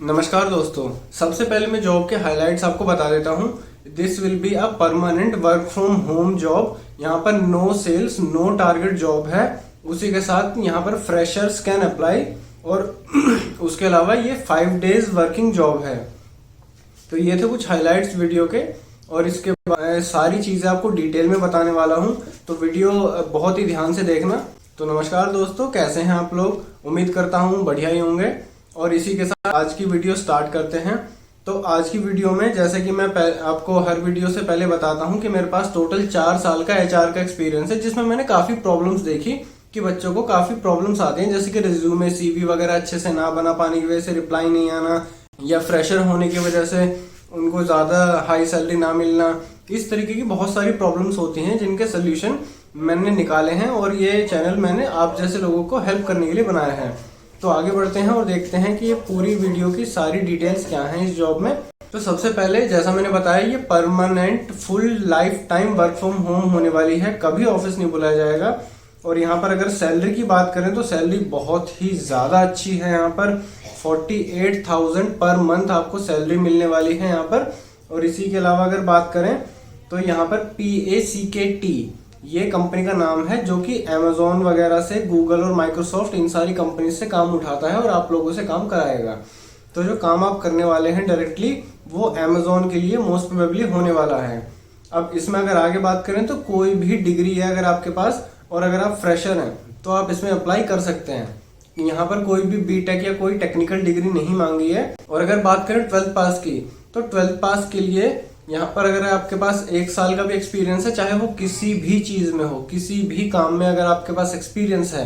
नमस्कार दोस्तों, सबसे पहले मैं जॉब के हाइलाइट्स आपको बता देता हूँ। This will be a permanent work from home job. यहाँ पर no sales no target job है। उसी के साथ यहाँ पर फ्रेशर्स कैन अप्लाई और उसके अलावा ये 5 डेज वर्किंग जॉब है। तो ये थे कुछ हाइलाइट्स वीडियो के, और इसके बाद सारी चीज़ें आपको डिटेल में बताने वाला हूँ, तो वीडियो बहुत ही ध्यान से देखना। तो नमस्कार दोस्तों, कैसे हैं आप लोग? उम्मीद करता हूँ बढ़िया ही होंगे। और इसी के साथ आज की वीडियो स्टार्ट करते हैं। तो आज की वीडियो में जैसे कि मैं आपको हर वीडियो से पहले बताता हूं कि मेरे पास टोटल 4 साल का एचआर का एक्सपीरियंस है, जिसमें मैंने काफ़ी प्रॉब्लम्स देखी कि बच्चों को काफ़ी प्रॉब्लम्स आते हैं, जैसे कि रिज्यूमे सीवी वगैरह अच्छे से ना बना पाने की वजह से रिप्लाई नहीं आना, या फ्रेशर होने की वजह से उनको ज़्यादा हाई सैलरी ना मिलना। इस तरीके की बहुत सारी प्रॉब्लम्स होती हैं जिनके सोल्यूशन मैंने निकाले हैं, और ये चैनल मैंने आप जैसे लोगों को हेल्प करने के लिए बनाया है। तो आगे बढ़ते हैं और देखते हैं कि ये पूरी वीडियो की सारी डिटेल्स क्या हैं इस जॉब में। तो सबसे पहले जैसा मैंने बताया, ये permanent full life time work from home होने वाली है, कभी ऑफिस नहीं बुलाया जाएगा। और यहाँ पर अगर सैलरी की बात करें तो सैलरी बहुत ही ज़्यादा अच्छी है। यहाँ पर 48,000 पर मंथ आपको सैलरी मिलने वाली है यहाँ पर। और इसी के अलावा अगर बात करें तो यहाँ पर PACKT ये कंपनी का नाम है, जो कि Amazon वगैरह से, गूगल और माइक्रोसॉफ्ट इन सारी कंपनी से काम उठाता है और आप लोगों से काम कराएगा। तो जो काम आप करने वाले हैं डायरेक्टली, वो Amazon के लिए मोस्ट प्रोबेबली होने वाला है। अब इसमें अगर आगे बात करें तो कोई भी डिग्री है अगर आपके पास, और अगर आप फ्रेशर हैं तो आप इसमें अप्लाई कर सकते हैं। यहाँ पर कोई भी बीटेक या कोई टेक्निकल डिग्री नहीं मांगी है। और अगर बात करें 12th पास की, तो 12th पास के लिए यहाँ पर अगर आपके पास 1 साल का भी एक्सपीरियंस है, चाहे वो किसी भी चीज़ में हो, किसी भी काम में अगर आपके पास एक्सपीरियंस है,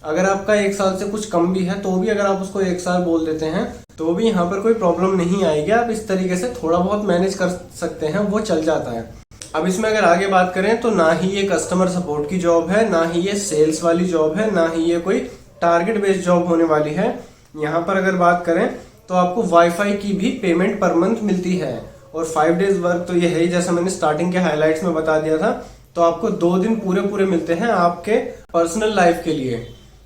अगर आपका 1 साल से कुछ कम भी है तो भी अगर आप उसको 1 साल बोल देते हैं तो भी यहाँ पर कोई प्रॉब्लम नहीं आएगी। आप इस तरीके से थोड़ा बहुत मैनेज कर सकते हैं, वो चल जाता है। अब इसमें अगर आगे बात करें तो ना ही ये कस्टमर सपोर्ट की जॉब है, ना ही ये सेल्स वाली जॉब है, ना ही ये कोई टारगेट बेस्ड जॉब होने वाली है। यहाँ पर अगर बात करें तो आपको वाईफाई की भी पेमेंट पर मंथ मिलती है, और 5 डेज वर्क तो ये है ही, जैसा मैंने स्टार्टिंग के हाइलाइट्स में बता दिया था। तो आपको 2 दिन पूरे मिलते हैं आपके पर्सनल लाइफ के लिए।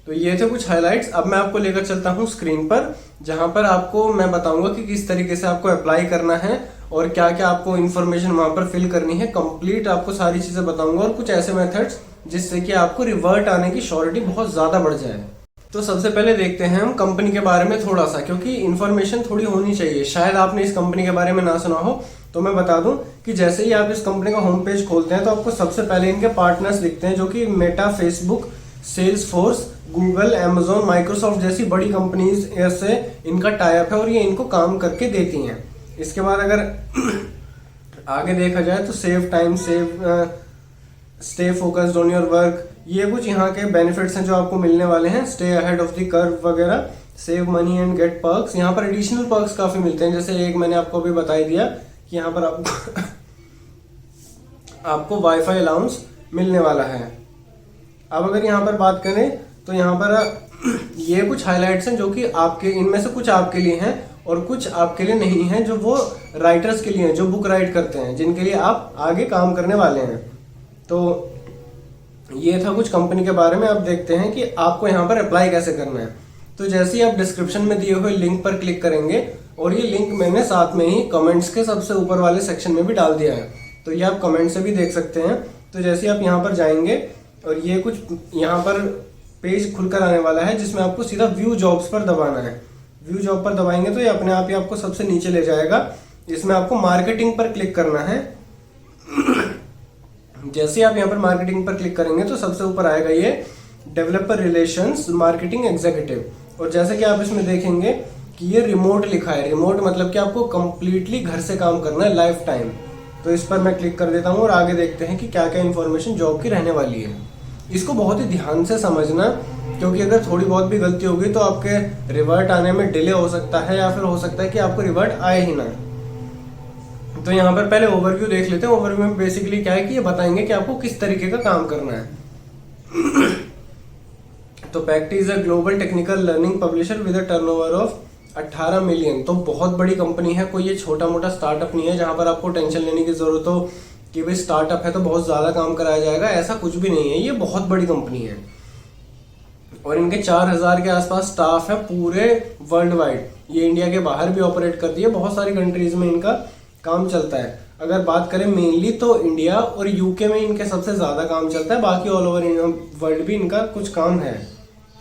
तो ये थे कुछ हाइलाइट्स। अब मैं आपको लेकर चलता हूँ स्क्रीन पर, जहां पर आपको मैं बताऊंगा कि किस तरीके से आपको अप्लाई करना है और क्या क्या आपको इन्फॉर्मेशन वहां पर फिल करनी है। कंप्लीट आपको सारी चीजें बताऊंगा, और कुछ ऐसे मेथड्स जिससे कि आपको रिवर्ट आने की श्योरिटी बहुत ज्यादा बढ़ जाए। तो सबसे पहले देखते हैं हम कंपनी के बारे में थोड़ा सा, क्योंकि इन्फॉर्मेशन थोड़ी होनी चाहिए। शायद आपने इस कंपनी के बारे में ना सुना हो, तो मैं बता दूं कि जैसे ही आप इस कंपनी का होम पेज खोलते हैं तो आपको सबसे पहले इनके पार्टनर्स दिखते हैं, जो कि Meta, Facebook, Salesforce, Google, Amazon, Microsoft जैसी बड़ी कंपनीज से इनका टाई अप है, और ये इनको काम करके देती हैं। इसके बाद अगर आगे देखा जाए तो save time, stay focused on your work, ये कुछ यहाँ के बेनिफिट्स हैं जो आपको मिलने वाले हैं। Stay ahead of the curve वगैरह, save money and get perks. यहाँ पर एडिशनल पर्क्स काफी मिलते हैं, जैसे एक मैंने आपको अभी बता दिया कि यहाँ पर आपको वाईफाई अलाउंस मिलने वाला है। अब अगर यहाँ पर बात करें तो यहाँ पर ये कुछ हाइलाइट्स हैं जो कि आपके, इनमें से कुछ आपके लिए हैं और कुछ आपके लिए नहीं है, जो वो राइटर्स के लिए हैं, जो बुक राइट करते हैं, जिनके लिए आप आगे काम करने वाले हैं। तो ये था कुछ कंपनी के बारे में। अब देखते हैं कि आपको यहाँ पर अप्लाई कैसे करना है। तो जैसे ही आप डिस्क्रिप्शन में दिए हुए लिंक पर क्लिक करेंगे, और ये लिंक मैंने साथ में ही कमेंट्स के सबसे ऊपर वाले सेक्शन में भी डाल दिया है, तो ये आप कमेंट से भी देख सकते हैं। तो जैसे ही आप यहाँ पर जाएंगे और ये कुछ यहाँ पर पेज खुलकर आने वाला है, जिसमें आपको सीधा व्यू जॉब्स पर दबाना है। व्यू जॉब पर दबाएंगे तो ये अपने आप ही आपको सबसे नीचे ले जाएगा। इसमें आपको मार्केटिंग पर क्लिक करना है। जैसे आप यहाँ पर मार्केटिंग पर क्लिक करेंगे तो सबसे ऊपर आएगा ये डेवलपर रिलेशंस मार्केटिंग एग्जीक्यूटिव, और जैसे कि आप इसमें देखेंगे कि ये रिमोट लिखा है। रिमोट मतलब कि आपको कंप्लीटली घर से काम करना है लाइफ टाइम। तो इस पर मैं क्लिक कर देता हूँ, और आगे देखते हैं कि क्या क्या इन्फॉर्मेशन जॉब की रहने वाली है। इसको बहुत ही ध्यान से समझना, क्योंकि अगर थोड़ी बहुत भी गलती होगी तो आपके रिवर्ट आने में डिले हो सकता है, या फिर हो सकता है कि आपको रिवर्ट आए ही ना। तो यहाँ पर पहले ओवरव्यू देख लेते हैं। ओवरव्यू में बेसिकली क्या है कि ये बताएंगे कि आपको किस तरीके का काम करना है। तो Packt is a global technical learning publisher with a turnover of 18 million. तो बहुत बड़ी कंपनी है, कोई ये छोटा मोटा स्टार्टअप नहीं है जहां पर आपको टेंशन लेने की जरूरत हो कि भाई स्टार्टअप है तो बहुत ज्यादा काम कराया जाएगा। ऐसा कुछ भी नहीं है, ये बहुत बड़ी कंपनी है। और इनके 4000 के आसपास स्टाफ है पूरे वर्ल्ड वाइड। ये इंडिया के बाहर भी ऑपरेट करती है, बहुत सारी कंट्रीज में इनका काम चलता है। अगर बात करें मेनली तो इंडिया और यूके में इनके सबसे ज़्यादा काम चलता है, बाकी ऑल ओवर वर्ल्ड भी इनका कुछ काम है।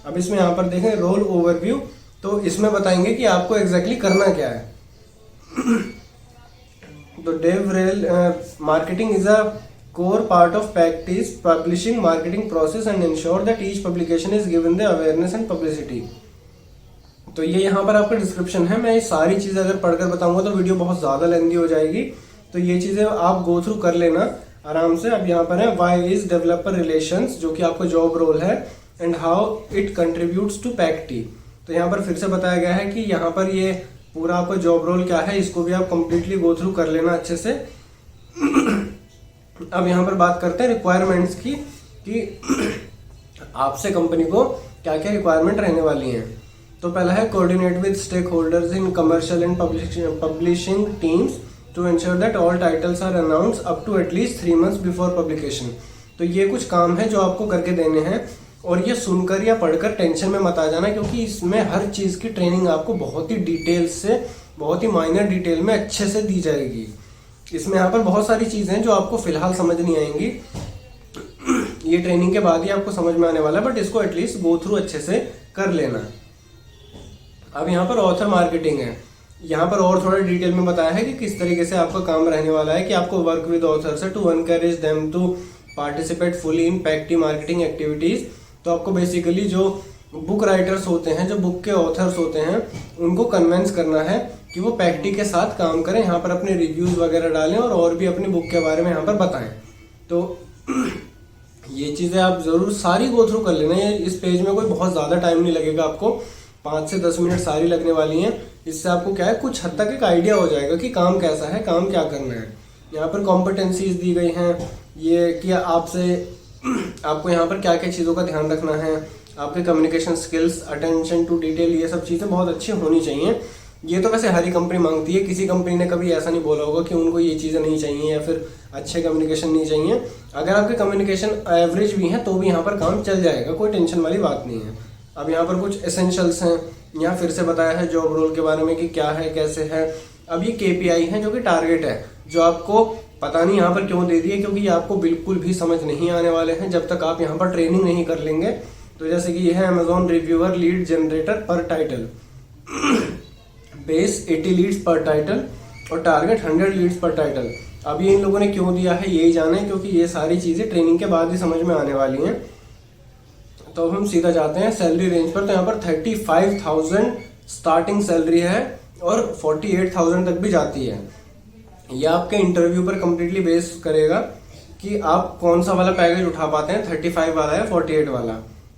अब इसमें यहाँ पर देखें रोल ओवरव्यू, तो इसमें बताएंगे कि आपको एग्जैक्टली करना क्या है। तो DevRel marketing is a core part of Pact's publishing marketing process and ensure that each publication is given the awareness and publicity। तो ये यहाँ पर आपका डिस्क्रिप्शन है। मैं ये सारी चीज़ें अगर पढ़कर बताऊंगा तो वीडियो बहुत ज़्यादा लेंदी हो जाएगी, तो ये चीज़ें आप गो थ्रू कर लेना आराम से। अब यहाँ पर है वाई इज डेवलपर रिलेशंस, जो कि आपको जॉब रोल है, and how it contributes to पैक्टी। तो यहाँ पर फिर से बताया गया है कि यहाँ पर ये पूरा आपका जॉब रोल क्या है, इसको भी आप कंप्लीटली गो थ्रू कर लेना अच्छे से। अब यहाँ पर बात करते हैं रिक्वायरमेंट्स की, कि आपसे कंपनी को क्या क्या रिक्वायरमेंट रहने वाली हैं। तो पहला है coordinate with stake holders in commercial and publishing teams to ensure that all titles are announce up to at least 3 months before publication. तो ये कुछ काम है जो आपको करके देने हैं, और ये सुनकर या पढ़कर टेंशन में मत आ जाना, क्योंकि इसमें हर चीज़ की ट्रेनिंग आपको बहुत ही डिटेल से, बहुत ही माइनर डिटेल में अच्छे से दी जाएगी। इसमें यहाँ पर बहुत सारी चीज़ें हैं जो आपको फिलहाल समझ नहीं आएंगी, ये ट्रेनिंग के बाद ही आपको समझ में आने वाला है, बट इसको एटलीस्ट गो थ्रू अच्छे से कर लेना। अब यहाँ पर ऑथर मार्केटिंग है, यहाँ पर और थोड़ा डिटेल में बताया है कि किस तरीके से आपका काम रहने वाला है, कि आपको वर्क विद ऑथर्स है to encourage them to participate fully in पैक्टी मार्केटिंग एक्टिविटीज़। तो आपको बेसिकली जो बुक राइटर्स होते हैं, जो बुक के ऑथर्स होते हैं, उनको कन्वेंस करना है कि वो पैक्टी के साथ काम करें, यहाँ पर अपने रिव्यूज़ वगैरह डालें और भी अपनी बुक के बारे में यहाँ पर बताएं। तो ये चीज़ें आप ज़रूर सारी गो थ्रू कर लेना। ये इस पेज में कोई बहुत ज़्यादा टाइम नहीं लगेगा, आपको 5 से 10 मिनट सारी लगने वाली हैं। इससे आपको क्या है, कुछ हद तक एक आइडिया हो जाएगा कि काम कैसा है, काम क्या करना है। यहाँ पर कॉम्पिटेंसीज दी गई हैं, ये कि आपको यहाँ पर क्या क्या चीज़ों का ध्यान रखना है, आपके communication skills, attention to detail, ये सब चीज़ें बहुत अच्छी होनी चाहिए। ये तो वैसे हर ही कंपनी मांगती है, किसी कंपनी ने कभी ऐसा नहीं बोला होगा कि उनको ये चीज़ें नहीं चाहिए या फिर अच्छे कम्युनिकेशन नहीं चाहिए। अगर आपके कम्युनिकेशन एवरेज भी हैं तो भी यहाँ पर काम चल जाएगा, कोई टेंशन वाली बात नहीं है। अब यहाँ पर कुछ एसेंशियल्स हैं, यहाँ फिर से बताया है जॉब रोल के बारे में कि क्या है कैसे है। अब ये KPI है जो कि टारगेट है, जो आपको पता नहीं यहाँ पर क्यों दे दिए, क्योंकि ये आपको बिल्कुल भी समझ नहीं आने वाले हैं जब तक आप यहाँ पर ट्रेनिंग नहीं कर लेंगे। तो जैसे कि ये है अमेजॉन रिव्यूअर लीड जनरेटर पर टाइटल, बेस 80 लीड्स पर टाइटल और टारगेट 100 लीड्स पर टाइटल। अब ये इन लोगों ने क्यों दिया है यही जाने, क्योंकि ये सारी चीज़ें ट्रेनिंग के बाद ही समझ में आने वाली हैं। तो अब हम सीधा जाते हैं सैलरी रेंज पर। तो यहाँ पर 35,000 स्टार्टिंग सैलरी है और 48,000 तक भी जाती है। यह आपके इंटरव्यू पर कम्प्लीटली बेस करेगा कि आप कौन सा वाला पैकेज उठा पाते हैं, 35 वाला या 48 वाला।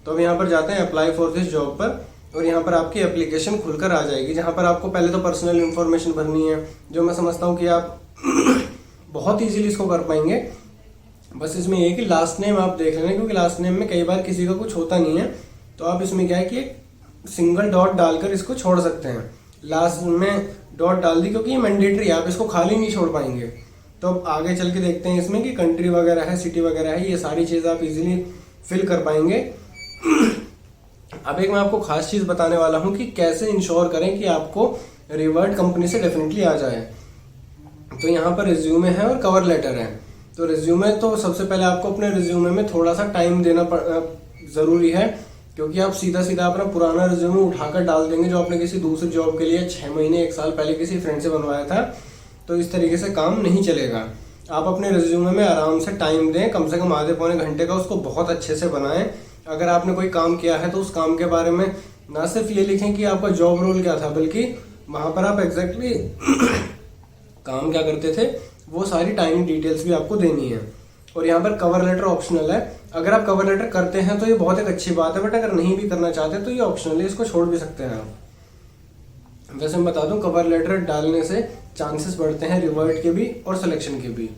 तो अब यहाँ पर जाते हैं अप्लाई फॉर दिस जॉब पर, और यहाँ पर आपकी एप्लीकेशन खुलकर आ जाएगी, जहाँ पर आपको पहले तो पर्सनल इन्फॉर्मेशन भरनी है, जो मैं समझता हूँ कि आप बहुत ईजीली इसको कर पाएंगे। बस इसमें ये कि लास्ट नेम आप देख लेना, क्योंकि लास्ट नेम में कई बार किसी का कुछ होता नहीं है, तो आप इसमें क्या है कि एक सिंगल डॉट डालकर इसको छोड़ सकते हैं। लास्ट में डॉट डाल दी क्योंकि ये मैंडेटरी है, आप इसको खाली नहीं छोड़ पाएंगे। तो अब आगे चल के देखते हैं इसमें कि कंट्री वगैरह है, सिटी वगैरह है, ये सारी चीज़ आप इजीली फिल कर पाएंगे। अब एक मैं आपको खास चीज़ बताने वाला हूँ कि कैसे इंश्योर करें कि आपको रिवर्ट कंपनी से डेफिनेटली आ जाए। तो यहाँ पर रिज्यूमे है और कवर लेटर है। तो रिज्यूमे तो सबसे पहले आपको अपने रिज्यूमे में थोड़ा सा टाइम देना ज़रूरी है, क्योंकि आप सीधा सीधा अपना पुराना रिज्यूमे उठाकर डाल देंगे जो आपने किसी दूसरी जॉब के लिए 6 महीने 1 साल पहले किसी फ्रेंड से बनवाया था, तो इस तरीके से काम नहीं चलेगा। आप अपने रिज्यूमे में आराम से टाइम दें, कम से कम आधे पौने घंटे का, उसको बहुत अच्छे से बनाएं। अगर आपने कोई काम किया है तो उस काम के बारे में ना सिर्फ ये लिखें कि आपका जॉब रोल क्या था, बल्कि वहाँ पर आप एग्जैक्टली काम क्या करते थे वो सारी टाइम डिटेल्स भी आपको देनी है। और यहाँ पर कवर लेटर ऑप्शनल है। अगर आप कवर लेटर करते हैं तो ये बहुत एक अच्छी बात है, बट अगर नहीं भी करना चाहते तो ये ऑप्शनल है, इसको छोड़ भी सकते हैं आप। वैसे मैं बता दूं, कवर लेटर डालने से चांसेस बढ़ते हैं रिवर्ट के भी और सिलेक्शन के भी।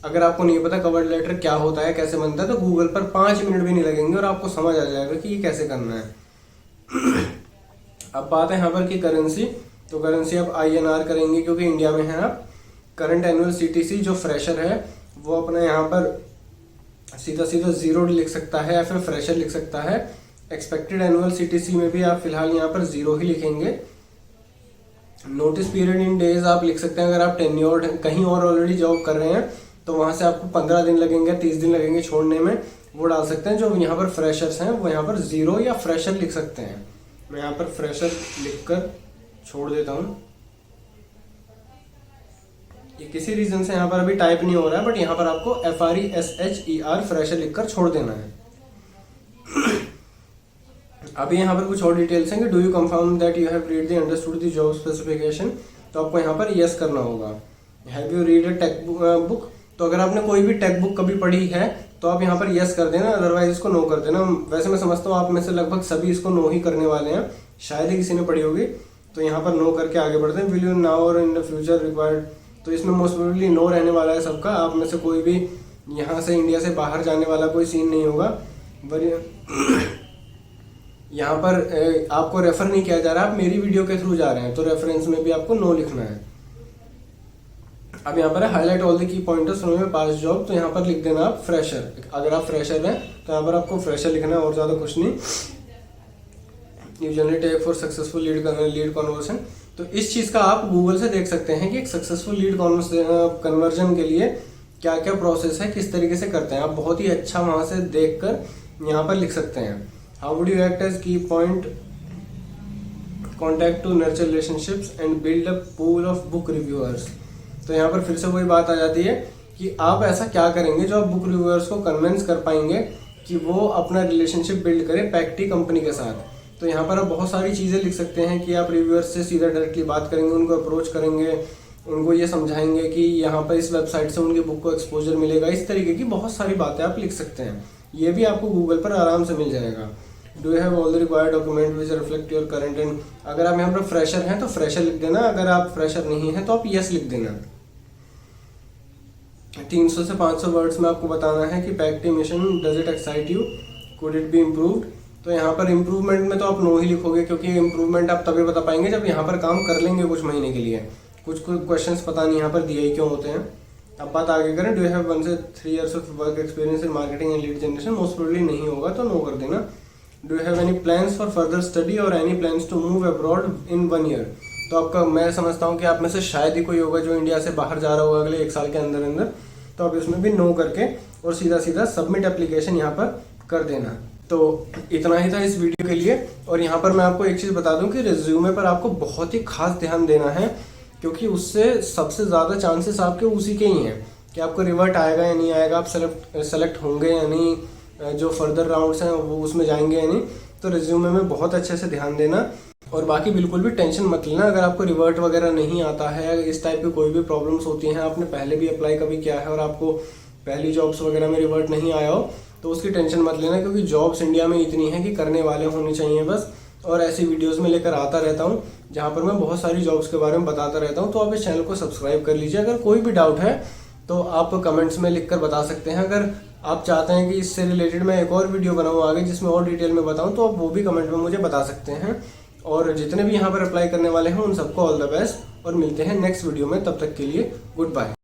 अगर आपको नहीं पता कवर लेटर क्या होता है, कैसे बनता है, तो गूगल पर 5 मिनट भी नहीं लगेंगे और आपको समझ आ जाएगा कि ये कैसे करना है। अब बात है यहाँ पर की करेंसी। तो करेंसी आप INR करेंगे क्योंकि इंडिया में है आप। करंट एनुअल CTC जो फ्रेशर है वो अपना यहाँ पर सीधा सीधा 0 लिख सकता है या फिर फ्रेशर लिख सकता है। एक्सपेक्टेड एनुअल CTC में भी आप फिलहाल यहाँ पर 0 ही लिखेंगे। नोटिस पीरियड इन डेज आप लिख सकते हैं। अगर आप टेन्योर्ड कहीं और ऑलरेडी जॉब कर रहे हैं तो वहाँ से आपको 15 दिन लगेंगे, 30 दिन लगेंगे छोड़ने में, वो डाल सकते हैं। जो यहाँ पर फ्रेशर्स हैं वो यहाँ पर 0 या फ्रेशर लिख सकते हैं। मैं यहाँ पर फ्रेशर लिखकर छोड़ देता हूँ। ये किसी रीजन से यहाँ पर अभी टाइप नहीं हो रहा है, बट यहाँ पर आपको FRESHER फ्रेशर लिखकर छोड़ देना है। अभी यहाँ पर कुछ और डिटेल्स हैं कि do you confirm that you have read the understood the job specification, तो आपको यहाँ पर यस करना होगा। Have you read a tech book, तो अगर आपने कोई भी टेक बुक कभी पढ़ी है तो आप यहाँ पर यस कर देना, अदरवाइज इसको नो कर देना। वैसे मैं समझता हूँ आप में से लगभग सभी इसको नो ही करने वाले हैं, शायद ही किसी ने पढ़ी होगी, तो यहाँ पर नो करके आगे बढ़ते हैं। विल यू नाउ और इन द फ्यूचर रिक्वायर्ड, तो इसमें मोस्ट प्रोबेबली नो रहने वाला है सबका। आप में से कोई भी यहाँ से इंडिया से बाहर जाने वाला कोई सीन नहीं होगा। यहाँ पर आपको रेफर नहीं किया जा रहा, आप मेरी वीडियो के थ्रू जा रहे हैं, तो रेफरेंस में भी आपको नो लिखना है। अब यहाँ पर highlight all the key pointers from past job, तो यहाँ पर लिख देना आप फ्रेशर। अगर आप फ्रेशर हैं तो यहाँ पर आपको फ्रेशर लिखना है और ज़्यादा कुछ नहीं। You generally take for successful lead conversion, तो इस चीज़ का आप गूगल से देख सकते हैं कि एक सक्सेसफुल लीड कन्वर्जन के लिए क्या क्या प्रोसेस है, किस तरीके से करते हैं। आप बहुत ही अच्छा वहाँ से देख कर यहाँ पर लिख सकते हैं। How would you act as key point contact to nurture relationships and build a pool of book reviewers, तो यहाँ पर फिर से वही बात आ जाती है कि आप ऐसा क्या करेंगे जो आप बुक रिव्यूअर्स को कन्विंस कर पाएंगे कि वो अपना रिलेशनशिप बिल्ड करें पैक्टी कंपनी के साथ। तो यहाँ पर आप बहुत सारी चीज़ें लिख सकते हैं कि आप रिव्यूअर्स से सीधा डायरेक्टली बात करेंगे, उनको अप्रोच करेंगे, उनको ये समझाएंगे कि यहाँ पर इस वेबसाइट से उनकी बुक को एक्सपोजर मिलेगा। इस तरीके की बहुत सारी बातें आप लिख सकते हैं, ये भी आपको गूगल पर आराम से मिल जाएगा। Do you have all the required document which reflect your current and, अगर आप यहाँ पर फ्रेशर हैं तो फ्रेशर लिख देना, अगर आप फ्रेशर नहीं हैं तो आप यस लिख देना। 300 से 500 वर्ड्स में आपको बताना है कि पैक्टी mission does it excite you, could it be improved, तो यहाँ पर इम्प्रूवमेंट में तो आप नो ही लिखोगे, क्योंकि इम्प्रूवमेंट आप तभी बता पाएंगे जब यहाँ पर काम कर लेंगे कुछ महीने के लिए। कुछ क्वेश्चंस पता नहीं यहाँ पर दिए ही क्यों होते हैं। अब बात आगे करें, डू यू हैव 1 से 3 years of work experience in marketing and lead generation, most probably नहीं होगा तो नो कर देना। Do you have any plans for further study और any plans to move abroad in 1 year, तो आपका मैं समझता हूँ कि आप में से शायद ही कोई होगा जो इंडिया से बाहर जा रहा होगा अगले 1 साल के अंदर अंदर, तो आप इसमें भी नो करके और सीधा सीधा सबमिट एप्लीकेशन यहाँ पर कर देना। तो इतना ही था इस वीडियो के लिए। और यहाँ पर मैं आपको एक चीज़ बता दूं कि रिज्यूमे पर आपको बहुत ही खास ध्यान देना है, क्योंकि उससे सबसे ज़्यादा चांसेस आपके उसी के ही हैं कि आपको रिवर्ट आएगा या नहीं आएगा, आप सेलेक्ट होंगे या नहीं, जो फर्दर राउंड्स हैं वो उसमें जाएंगे या नहीं। तो रिज्यूमे में बहुत अच्छे से ध्यान देना। और बाकी बिल्कुल भी टेंशन मत लेना अगर आपको रिवर्ट वगैरह नहीं आता है, इस टाइप की कोई भी प्रॉब्लम्स होती हैं, आपने पहले भी अप्लाई कभी किया है और आपको पहली जॉब्स वगैरह में रिवर्ट नहीं आया हो, तो उसकी टेंशन मत लेना, क्योंकि जॉब्स इंडिया में इतनी है कि करने वाले होने चाहिए बस। और ऐसी वीडियोस में लेकर आता रहता हूँ जहाँ पर मैं बहुत सारी जॉब्स के बारे में बताता रहता हूँ। तो आप इस चैनल को सब्सक्राइब कर लीजिए। अगर कोई भी डाउट है तो आप कमेंट्स में लिखकर बता सकते हैं। अगर आप चाहते हैं कि इससे रिलेटेड मैं एक और वीडियो बनाऊँ आगे जिसमें और डिटेल में बताऊँ, तो आप वो भी कमेंट में मुझे बता सकते हैं। और जितने भी यहाँ पर अप्लाई करने वाले हैं उन सबको ऑल द बेस्ट, और मिलते हैं नेक्स्ट वीडियो में। तब तक के लिए गुड बाय।